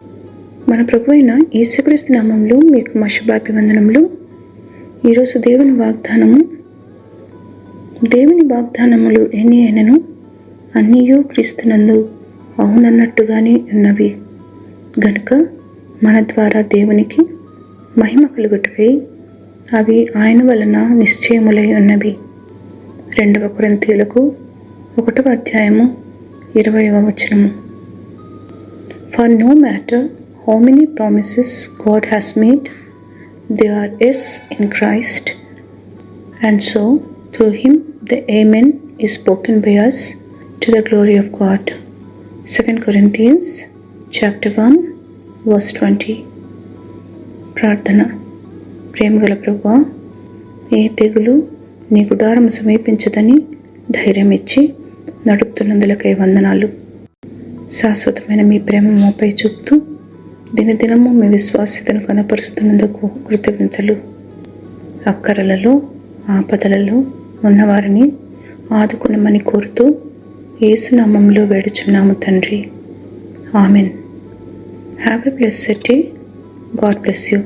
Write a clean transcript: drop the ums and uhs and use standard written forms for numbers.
మన ప్రభు అయిన యేసుక్రీస్తు నామంలో మీకు మా శుభాభివందనములు. ఈరోజు దేవుని వాగ్దానములు ఎన్ని అయినను అన్నీయు క్రీస్తునందు అవునన్నట్టుగానే ఉన్నవి గనుక మన ద్వారా దేవునికి మహిమ కలుగుటకై అవి ఆయన వలన నిశ్చయములై ఉన్నవి. 2 కొరింథీయులకు 1:20. For no matter how many promises God has made, they are yes in Christ, and so through him the Amen is spoken by us to the glory of God. 2 Corinthians chapter 1 verse 20. ప్రార్థన. ప్రేమగల ప్రభువా, ఏ తెగులు నీ గుడారము సమీపించదని ధైర్యం ఇచ్చి నడుపుతున్నందులకై వందనాలు. శాశ్వతమైన మీ ప్రేమ మాపై చూపుతూ దినదినము మీ విశ్వాస్యతను కనపరుస్తున్నందుకు కృతజ్ఞతలు. అక్కరలలో ఆపదలలో ఉన్నవారిని ఆదుకునమని కోరుతూ యేసు నామములో వేడుచున్నాము తండ్రి. Amen. Have a blessed day. God bless you.